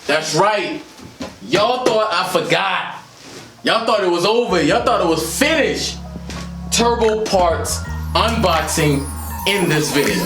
That's right. Y'all thought I forgot. Y'all thought it was over. Y'all thought it was finished. Turbo parts unboxing in this video.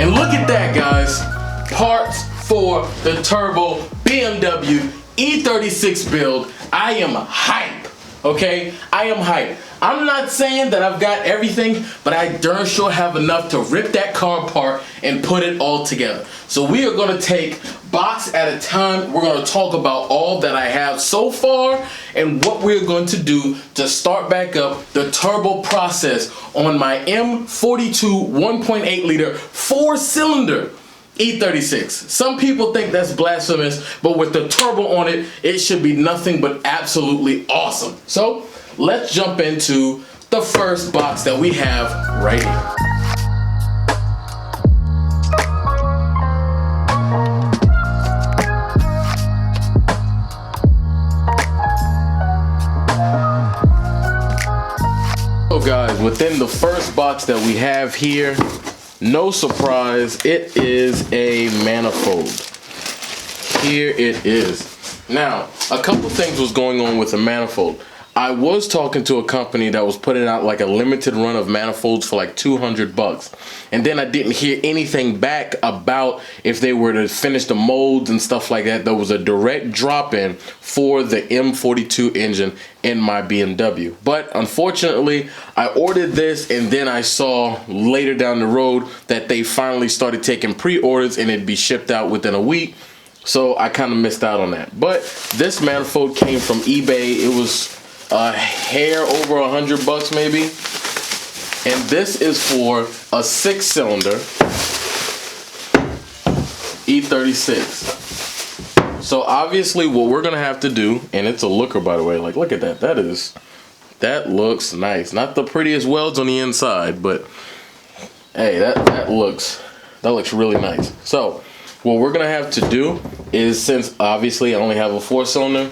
And look at that, guys. Parts for the turbo BMW E36 build. I am hype, okay? I am hype. I'm not saying that I've got everything, but I darn sure have enough to rip that car apart and put it all together. So we are gonna take box at a time. We're gonna talk about all that I have so far and what we're going to do to start back up the turbo process on my M42 1.8 liter 4-cylinder E36. Some people think that's blasphemous, but with the turbo on it, it should be nothing but absolutely awesome. So let's jump into the first box that we have right here. So guys, within the first box that we have here, no surprise, it is a manifold. Here it is. Now, a couple things was going on with the manifold. I was talking to a company that was putting out like a limited run of manifolds for like 200 bucks. And then I didn't hear anything back about if they were to finish the molds and stuff like that. There was a direct drop in for the M42 engine in my BMW. But unfortunately, I ordered this and then I saw later down the road that they finally started taking pre-orders and it'd be shipped out within a week. So I kind of missed out on that. But this manifold came from eBay. It was a hair over 100 bucks maybe, and this is for a 6-cylinder E36. So obviously what we're gonna have to do, and it's a looker by the way, like look at that, that looks nice. Not the prettiest welds on the inside, but hey, that looks really nice. So what we're gonna have to do is, since obviously I only have a 4-cylinder,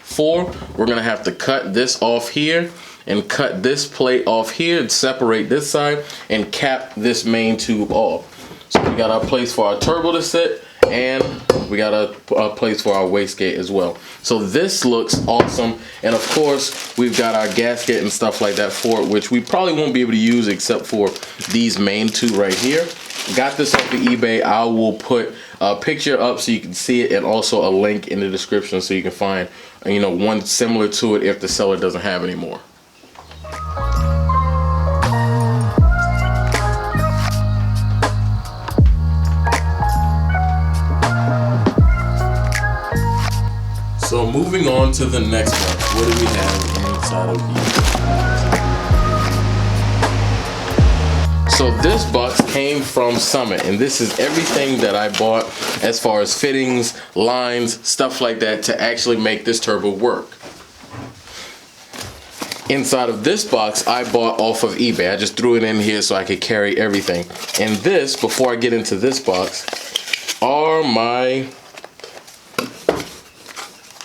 4, we're gonna have to cut this off here and cut this plate off here and separate this side and cap this main tube off. So we got our place for our turbo to sit and we got a place for our wastegate as well. So this looks awesome, and of course we've got our gasket and stuff like that for it, which we probably won't be able to use except for these main two right here. Got this off of eBay. I will put a picture up so you can see it and also a link in the description so you can find, you know, one similar to it if the seller doesn't have any more. So moving on to the next one, what do we have inside of here? So this box came from Summit, and this is everything that I bought as far as fittings, lines, stuff like that to actually make this turbo work. Inside of this box I bought off of eBay. I just threw it in here so I could carry everything. And this, before I get into this box, are my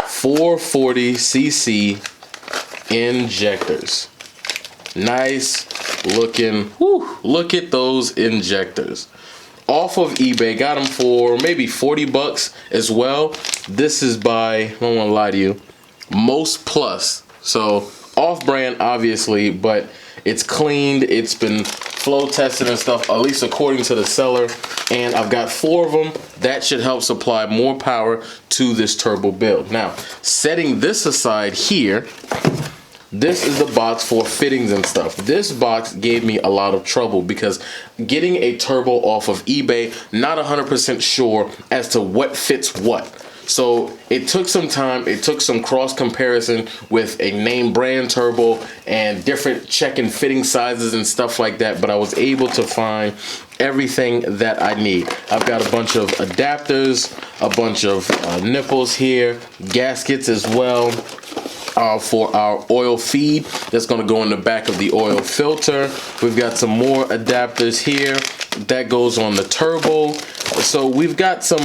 440cc injectors. Nice looking. Whew, look at those injectors. Off of eBay, got them for maybe 40 bucks as well. This is by, I don't want to lie to you, Most Plus. So off-brand obviously, but it's cleaned, it's been flow tested and stuff, at least according to the seller. And I've got 4 of them. That should help supply more power to this turbo build. Now, setting this aside here, this is the box for fittings and stuff. This box gave me a lot of trouble because getting a turbo off of eBay, not 100% sure as to what fits what. So it took some time, it took some cross comparison with a name brand turbo and different check and fitting sizes and stuff like that, but I was able to find everything that I need. I've got a bunch of adapters, a bunch of nipples here, gaskets as well. For our oil feed that's going to go in the back of the oil filter. We've got some more adapters here that goes on the turbo. So we've got some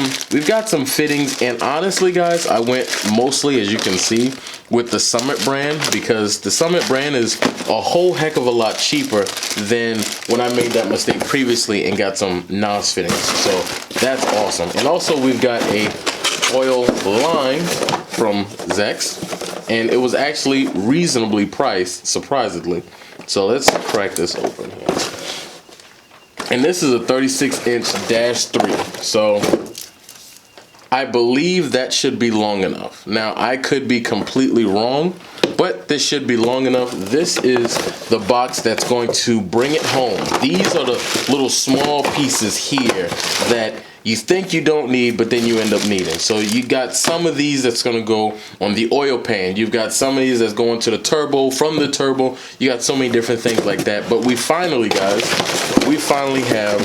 fittings, and honestly guys, I went mostly, as you can see, with the Summit brand, because the Summit brand is a whole heck of a lot cheaper than when I made that mistake previously and got some NOS fittings. So that's awesome. And also we've got a oil line from Zex, and it was actually reasonably priced, surprisingly. So let's crack this open here. And this is a 36-inch -3. So I believe that should be long enough. Now, I could be completely wrong, but this should be long enough. This is the box that's going to bring it home. These are the little small pieces here that you think you don't need, but then you end up needing. So you got some of these that's gonna go on the oil pan. You've got some of these that's going to the turbo, from the turbo. You got so many different things like that. But we finally, guys, we finally have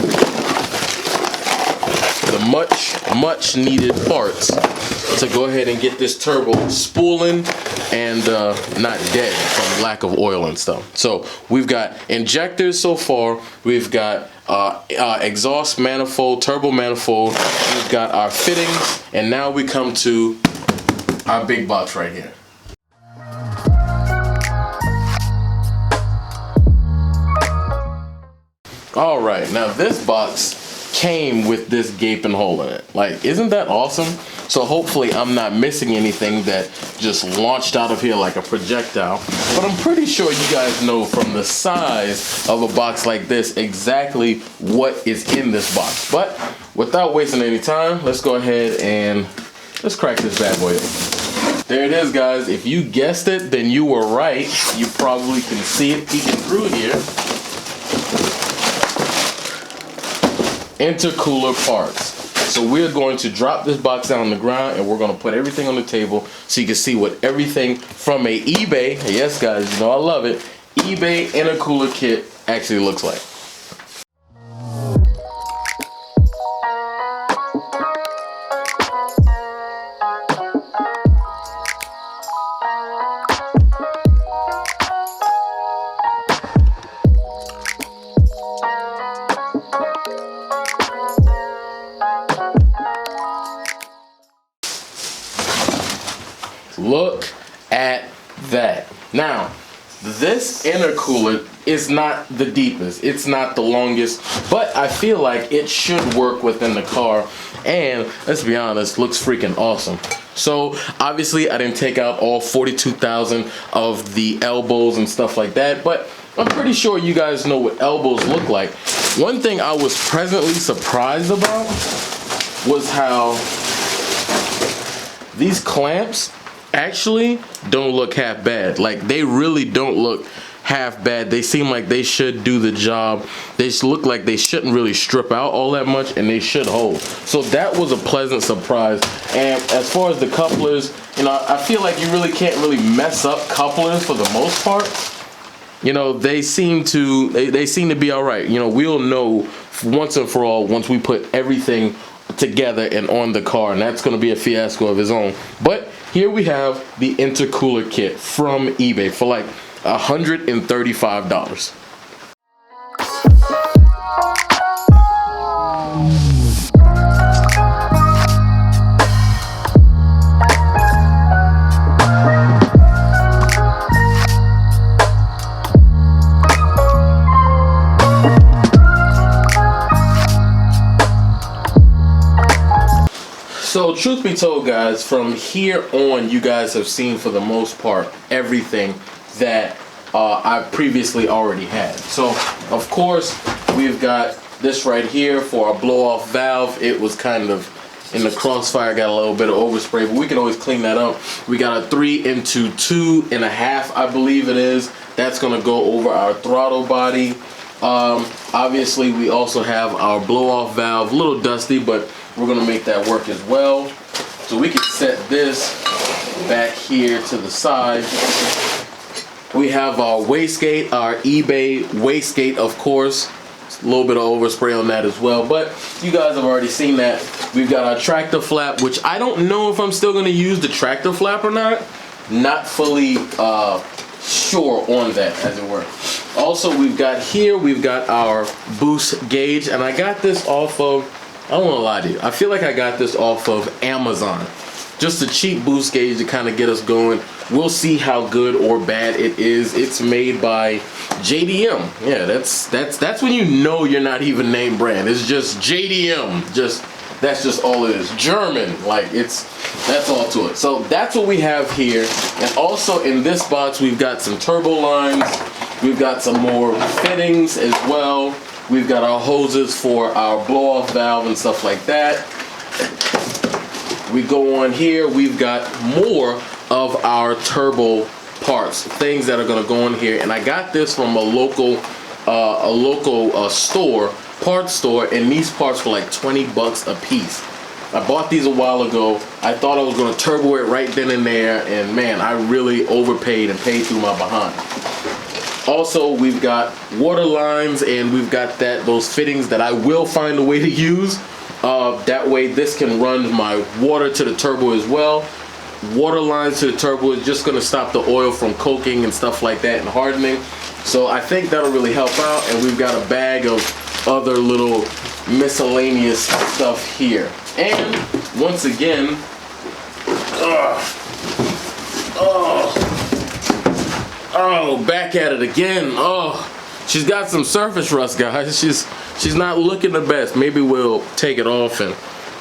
the much needed parts to go ahead and get this turbo spooling and not dead from lack of oil and stuff. So we've got injectors so far. We've got exhaust manifold, turbo manifold. We've got our fittings, and now we come to our big box right here. All right, now this box came with this gaping hole in it. Like, isn't that awesome? So hopefully I'm not missing anything that just launched out of here like a projectile. But I'm pretty sure you guys know from the size of a box like this exactly what is in this box. But without wasting any time, let's go ahead and let's crack this bad boy open. There it is, guys. If you guessed it, then you were right. You probably can see it peeking through here. Intercooler parts. So we're going to drop this box down on the ground, and we're going to put everything on the table so you can see what everything from a eBay, yes guys, you know I love it, eBay intercooler kit actually looks like. Look at that. Now, this intercooler is not the deepest, it's not the longest, but I feel like it should work within the car, and let's be honest, looks freaking awesome. So obviously I didn't take out all 42,000 of the elbows and stuff like that, but I'm pretty sure you guys know what elbows look like. One thing I was pleasantly surprised about was how these clamps actually don't look half bad. Like, they really don't look half bad. They seem like they should do the job. They look like they shouldn't really strip out all that much, and they should hold. So that was a pleasant surprise. And as far as the couplers, you know, I feel like you really can't really mess up couplers for the most part. You know, they seem to be all right. You know, we'll know once and for all once we put everything together and on the car, and that's going to be a fiasco of its own. But here we have the intercooler kit from eBay for like $135. So truth be told, guys, from here on, you guys have seen for the most part everything that I previously already had. So of course we've got this right here for our blow-off valve. It was kind of in the crossfire, got a little bit of overspray, but we can always clean that up. We got a 3 into 2.5, I believe it is. That's gonna go over our throttle body. Obviously we also have our blow-off valve, a little dusty, but we're gonna make that work as well. So we can set this back here to the side. We have our wastegate, our eBay wastegate, of course. A little bit of overspray on that as well, but you guys have already seen that. We've got our tractor flap, which I don't know if I'm still gonna use the tractor flap or not. Not fully sure on that, as it were. Also, we've got our boost gauge, and I got this off of I don't want to lie to you. I feel like I got this off of Amazon. Just a cheap boost gauge to kind of get us going. We'll see how good or bad it is. It's made by JDM. Yeah, that's when you know you're not even name brand. It's just JDM. That's just all it is. German. Like that's all to it. So that's what we have here. And also in this box we've got some turbo lines. We've got some more fittings as well. We've got our hoses for our blow-off valve and stuff like that. We go on here, we've got more of our turbo parts, things that are gonna go in here. And I got this from a local store, parts store, and these parts were like 20 bucks a piece. I bought these a while ago. I thought I was gonna turbo it right then and there, and man, I really overpaid and paid through my behind. Also, we've got water lines, and we've got those fittings that I will find a way to use. That way this can run my water to the turbo as well. Water lines to the turbo is just going to stop the oil from coking and stuff like that and hardening. So I think that'll really help out. And we've got a bag of other little miscellaneous stuff here. And once again, back at it again. She's got some surface rust, guys. She's not looking the best. Maybe we'll take it off and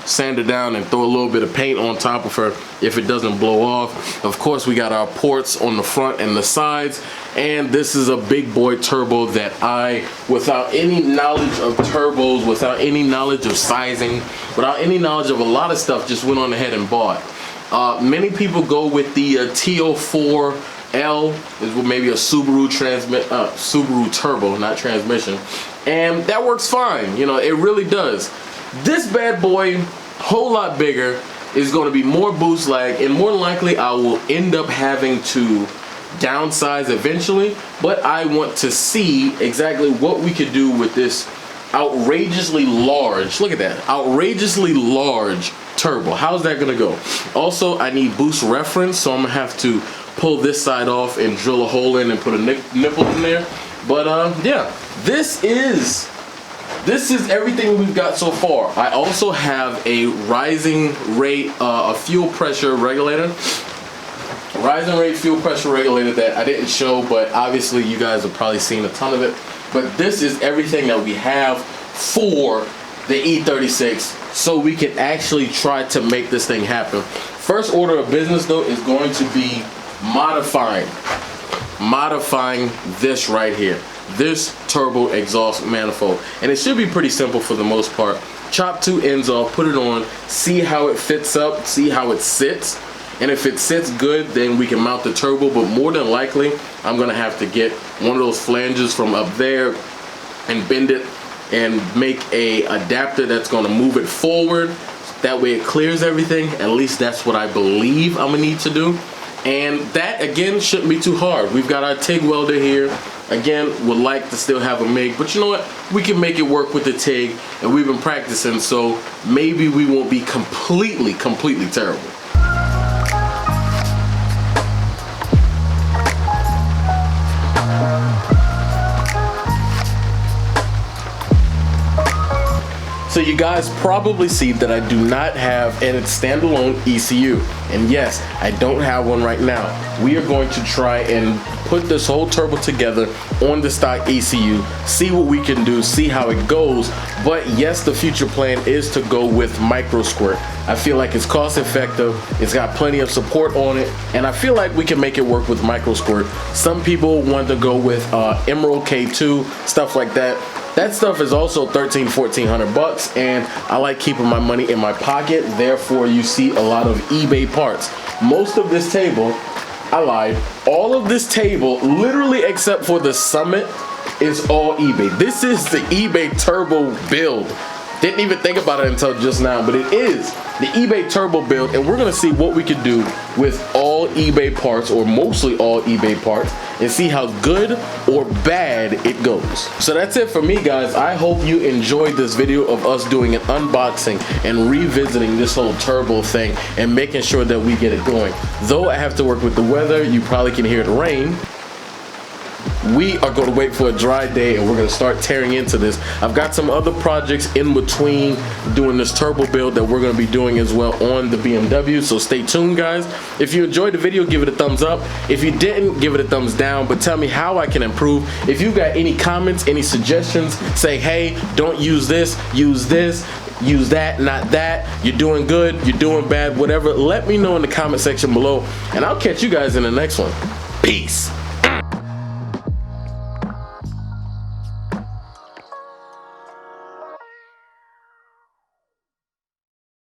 sand it down and throw a little bit of paint on top of her if it doesn't blow off. Of course, we got our ports on the front and the sides, and this is a big boy turbo that I, without any knowledge of turbos, without any knowledge of sizing, without any knowledge of a lot of stuff, just went on ahead and bought. Many people go with the TO4L, is maybe a Subaru Subaru turbo, not transmission, and that works fine. You know, it really does. This bad boy, whole lot bigger, is going to be more boost lag, and more likely I will end up having to downsize eventually, but I want to see exactly what we could do with this outrageously large, look at that, outrageously large turbo. How's that gonna go? Also, I need boost reference, so I'm gonna have to pull this side off and drill a hole in and put a nipple in there. But yeah, this is everything we've got so far. I also have a rising rate, a fuel pressure regulator. Rising rate fuel pressure regulator that I didn't show, but obviously you guys have probably seen a ton of it. But this is everything that we have for the E36, so we can actually try to make this thing happen. First order of business though is going to be modifying this right here, this turbo exhaust manifold. And it should be pretty simple for the most part. Chop two ends off, put it on, see how it fits up, see how it sits. And if it sits good, then we can mount the turbo, but more than likely, I'm gonna have to get one of those flanges from up there and bend it and make a adapter that's gonna move it forward. That way it clears everything. At least that's what I believe I'm gonna need to do. And that, again, shouldn't be too hard. We've got our TIG welder here. Again, would like to still have a MIG, but you know what? We can make it work with the TIG, and we've been practicing, so maybe we won't be completely terrible. So you guys probably see that I do not have a standalone ECU. And yes, I don't have one right now. We are going to try and put this whole turbo together on the stock ECU, see what we can do, see how it goes. But yes, the future plan is to go with micro squirt. I feel like it's cost effective, it's got plenty of support on it, and I feel like we can make it work with micro squirt. Some people want to go with Emerald K2, stuff like that. That stuff is also $1,300–1,400 bucks, and I like keeping my money in my pocket. Therefore, you see a lot of eBay parts. Most of this table, I lied, all of this table, literally except for the Summit, is all eBay. This is the eBay turbo build. Didn't even think about it until just now, but it is the eBay turbo build, and we're gonna see what we can do with all eBay parts, or mostly all eBay parts, and see how good or bad it goes. So that's it for me, guys. I hope you enjoyed this video of us doing an unboxing and revisiting this whole turbo thing and making sure that we get it going. Though I have to work with the weather, you probably can hear it rain. we are going to wait for a dry day and we're going to start tearing into this. I've got some other projects in between doing this turbo build that we're going to be doing as well on the BMW, so stay tuned, guys. If you enjoyed the video, give it a thumbs up. If you didn't, give it a thumbs down, but tell me how I can improve. If you've got any comments, any suggestions, say, hey, don't use this, use that, not that, you're doing good, you're doing bad, whatever. Let me know in the comment section below, and I'll catch you guys in the next one. Peace.